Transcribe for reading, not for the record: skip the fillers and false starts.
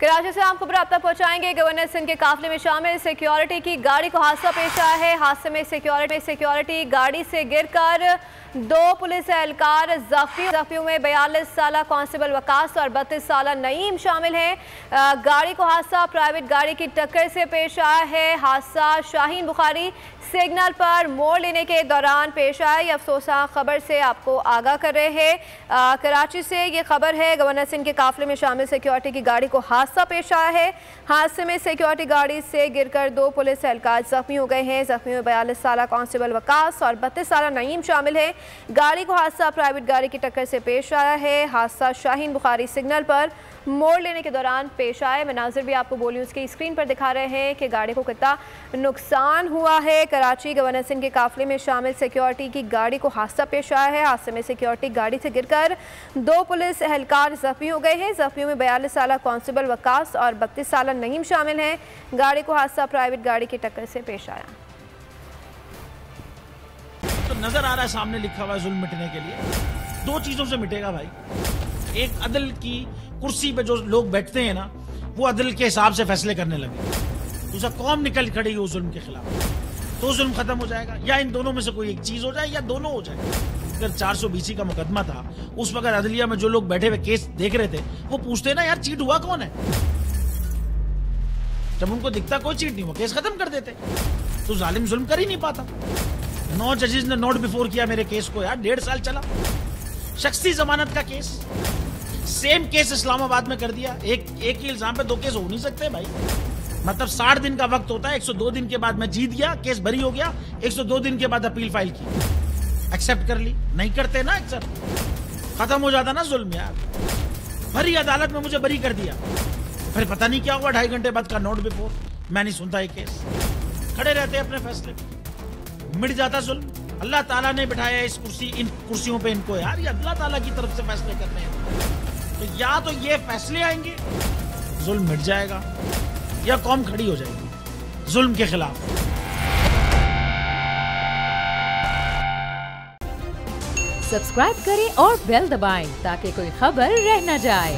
कराची से हम खबर आप तक पहुंचाएंगे। गवर्नर सिंध के काफिले में शामिल सिक्योरिटी की गाड़ी को हादसा पेश आया है। हादसे में सिक्योरिटी गाड़ी से गिरकर 2 पुलिस एहलकार जख्मियों में 42 साल कांस्टेबल वकास और 32 साल नईम शामिल हैं। गाड़ी को हादसा प्राइवेट गाड़ी की टक्कर से पेश आया है। हादसा शाहीन बुखारी सिग्नल पर मोड़ लेने के दौरान पेश आया। ये अफसोसनाक खबर से आपको आगाह कर रहे हैं। कराची से ये खबर है, गवर्नर सिंध के काफिले में शामिल सिक्योरिटी की गाड़ी को हादसा पेश आया है। हादसे में सिक्योरिटी गाड़ी से गिरकर 2 पुलिस एहलकार जख्मी हो गए हैं। जख्मियों में 42 साल कांस्टेबल वकास और 32 साल नईम शामिल हैं। गाड़ी को हादसा प्राइवेट गाड़ी की टक्कर से पेश आया है। हादसा शाहीन बुखारी सिग्नल पर मोड़ लेने के दौरान पेश आए। मनाजिर भी आपको बोली उसकी स्क्रीन पर दिखा रहे हैं कि गाड़ी को कितना नुकसान हुआ है। कराची गवर्नर सिंह के काफिले में शामिल सिक्योरिटी की गाड़ी को हादसा पेश आया है। हादसे में सिक्योरिटी गाड़ी से गिरकर 2 पुलिस एहलकार जख्मी हो गए हैं। जख्मियों में 42 साल कांस्टेबल वकास और 32 साल नईम शामिल हैं। गाड़ी को हादसा प्राइवेट गाड़ी की टक्कर से पेश आया। तो नजर आ रहा है सामने लिखा हुआ है जुल्म मिटने के लिए 2 चीजों से मिटेगा भाई। एक, अदल की कुर्सी पे जो लोग बैठते हैं ना, वो अदल के हिसाब से फैसले करने लगे। दूसरा, कौम निकल खड़ी है उस जुल्म के खिलाफ, तो जुल्म खत्म हो जाएगा। या इन दोनों में से कोई एक चीज हो जाए या दोनों हो जाए। अगर 420 का मुकदमा था, उस वक्त अदलिया में जो लोग बैठे हुए केस देख रहे थे, वो पूछते ना यार चीट हुआ कौन है। जब उनको दिखता कोई चीट नहीं, वो केस खत्म कर देते। तो जालिम जुल्म कर ही नहीं पाता। 9 जजेस ने नोट बिफोर किया मेरे केस को यार, 1.5 साल चला। शख्सी जमानत का केस, सेम केस इस्लामाबाद में कर दिया। एक ही इल्जाम पे 2 केस हो नहीं सकते भाई। मतलब 60 दिन का वक्त होता है। 102 दिन के बाद मैं जीत गया, केस बरी हो गया। 102 दिन के बाद अपील फाइल की, एक्सेप्ट कर ली। नहीं करते ना एक्सेप्ट, खत्म हो जाता ना जुल्म यार। भरी अदालत में मुझे बरी कर दिया, फिर पता नहीं क्या हुआ 2.5 घंटे बाद का नोट बिफोर। मैं नहीं सुनता ये केस, खड़े रहते अपने फैसले, मिट जाता जुल्म। अल्लाह ताला ने बिठाया इस कुर्सी, इन कुर्सियों पे इनको यार, ये अल्लाह ताला की तरफ से फैसले करने हैं। तो या तो ये फैसले आएंगे, जुल्म मिट जाएगा, या कौम खड़ी हो जाएगी जुल्म के खिलाफ। सब्सक्राइब करें और बेल दबाएं ताकि कोई खबर रह न जाए।